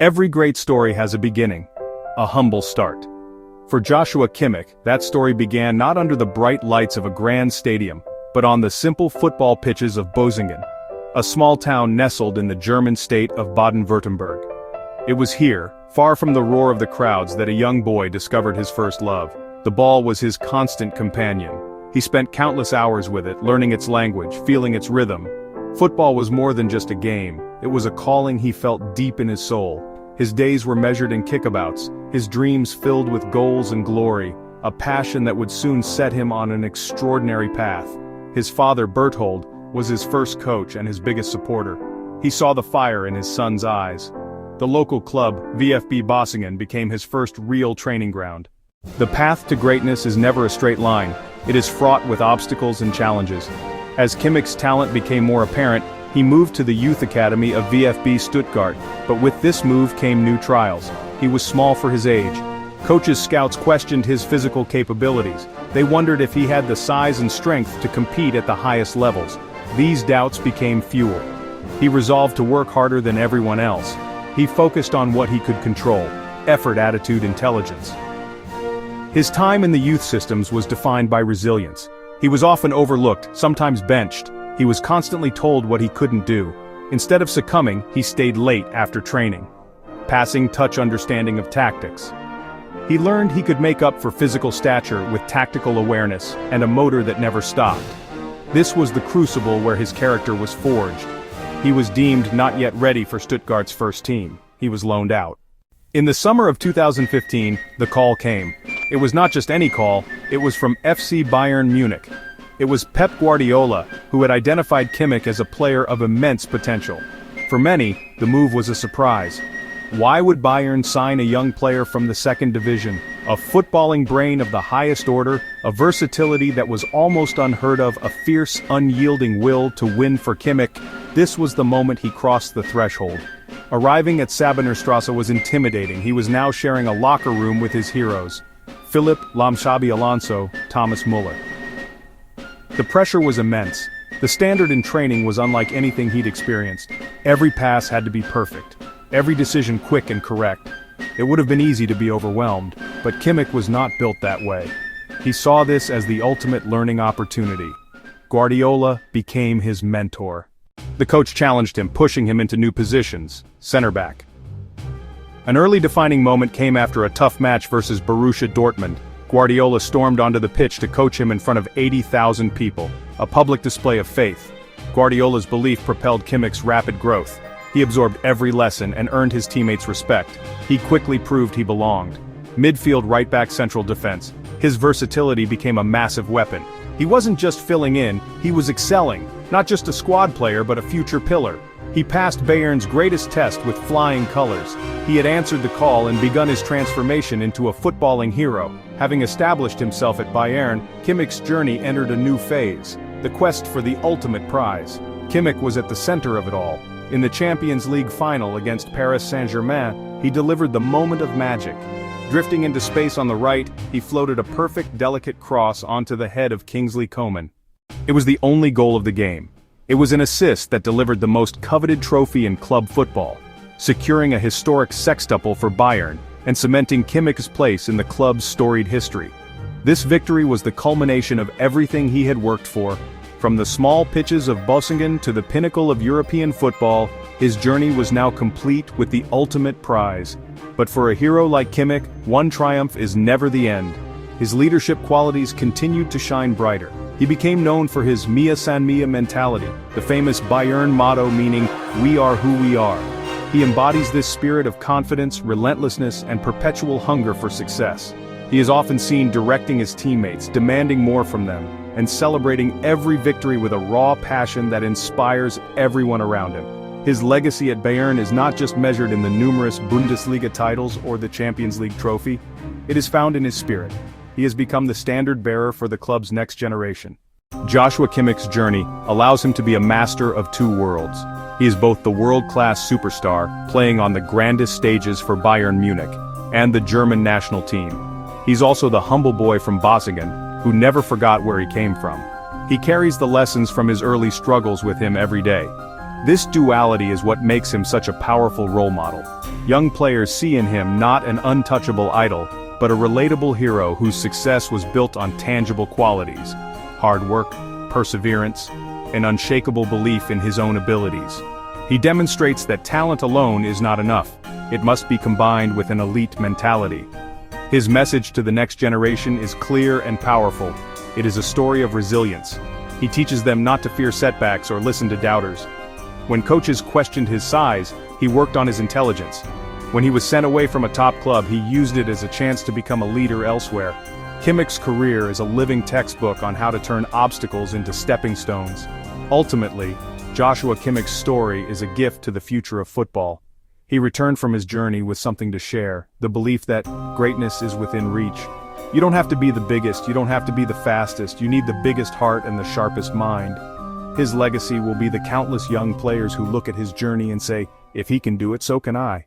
Every great story has a beginning, a humble start. For Joshua Kimmich, that story began not under the bright lights of a grand stadium, but on the simple football pitches of Bosingen, a small town nestled in the German state of Baden-Württemberg. It was here, far from the roar of the crowds, that a young boy discovered his first love. The ball was his constant companion. He spent countless hours with it, learning its language, feeling its rhythm. Football was more than just a game, it was a calling he felt deep in his soul. His days were measured in kickabouts, his dreams filled with goals and glory, a passion that would soon set him on an extraordinary path. His father, Berthold, was his first coach and his biggest supporter. He saw the fire in his son's eyes. The local club, VfB Bosingen, became his first real training ground. The path to greatness is never a straight line. It is fraught with obstacles and challenges. As Kimmich's talent became more apparent, he moved to the youth academy of VfB Stuttgart, but with this move came new trials. He was small for his age. Coaches' scouts questioned his physical capabilities. They wondered if he had the size and strength to compete at the highest levels. These doubts became fuel. He resolved to work harder than everyone else. He focused on what he could control: effort, attitude, intelligence. His time in the youth systems was defined by resilience. He was often overlooked, sometimes benched. He was constantly told what he couldn't do. Instead of succumbing, he stayed late after training. Passing touch understanding of tactics. He learned he could make up for physical stature with tactical awareness and a motor that never stopped. This was the crucible where his character was forged. He was deemed not yet ready for Stuttgart's first team. He was loaned out. In the summer of 2015, the call came. It was not just any call, it was from FC BayernMunich. It was Pep Guardiola, who had identified Kimmich as a player of immense potential. For many, the move was a surprise. Why would Bayern sign a young player from the second division? A footballing brain of the highest order, a versatility that was almost unheard of, a fierce, unyielding will to win for Kimmich. This was the moment he crossed the threshold. Arriving at Sabinerstrasse was intimidating. He was now sharing a locker room with his heroes: Philipp Lamshabi Alonso, Thomas Muller. The pressure was immense. The standard in training was unlike anything he'd experienced. Every pass had to be perfect. Every decision quick and correct. It would have been easy to be overwhelmed, but Kimmich was not built that way. He saw this as the ultimate learning opportunity. Guardiola became his mentor. The coach challenged him, pushing him into new positions: center back. An early defining moment came after a tough match versus Borussia Dortmund. Guardiola stormed onto the pitch to coach him in front of 80,000 people, a public display of faith. Guardiola's belief propelled Kimmich's rapid growth. He absorbed every lesson and earned his teammates' respect. He quickly proved he belonged. Midfield, right back, central defense. His versatility became a massive weapon. He wasn't just filling in, he was excelling. Not just a squad player, but a future pillar. He passed Bayern's greatest test with flying colors. He had answered the call and begun his transformation into a footballing hero. Having established himself at Bayern, Kimmich's journey entered a new phase: the quest for the ultimate prize. Kimmich was at the center of it all. In the ChampionsLeague final against Paris Saint-Germain, he delivered the moment of magic. Drifting into space on the right, he floated a perfect, delicate cross onto the head of Kingsley Coman. It was the only goal of the game. It was an assist that delivered the most coveted trophy in club football, securing a historic sextuple for Bayern and cementing Kimmich's place in the club's storied history. This victory was the culmination of everything he had worked for. From the small pitches of Bosingen to the pinnacle of European football, his journey was now complete with the ultimate prize. But for a hero like Kimmich, one triumph is never the end. His leadership qualities continued to shine brighter. He became known for his Mia San Mia mentality, the famous Bayern motto meaning, "We are who we are." He embodies this spirit of confidence, relentlessness, and perpetual hunger for success. He is often seen directing his teammates, demanding more from them, and celebrating every victory with a raw passion that inspires everyone around him. His legacy at Bayern is not just measured in the numerous Bundesliga titles or the Champions League trophy. It is found in his spirit. He has become the standard bearer for the club's next generation. Joshua Kimmich's journey allows him to be a master of two worlds. He is both the world-class superstar, playing on the grandest stages for Bayern Munich, and the German national team. He's also the humble boy from Bosingen, who never forgot where he came from. He carries the lessons from his early struggles with him every day. This duality is what makes him such a powerful role model. Young players see in him not an untouchable idol, but a relatable hero whose success was built on tangible qualities: hard work, perseverance, and unshakable belief in his own abilities. He demonstrates that talent alone is not enough. It must be combined with an elite mentality. His message to the next generation is clear and powerful. It is a story of resilience. He teaches them not to fear setbacks or listen to doubters. When coaches questioned his size, he worked on his intelligence. When he was sent away from a top club, he used it as a chance to become a leader elsewhere. Kimmich's career is a living textbook on how to turn obstacles into stepping stones. Ultimately, Joshua Kimmich's story is a gift to the future of football. He returned from his journey with something to share, the belief that greatness is within reach. You don't have to be the biggest, you don't have to be the fastest, you need the biggest heart and the sharpest mind. His legacy will be the countless young players who look at his journey and say, if he can do it, so can I.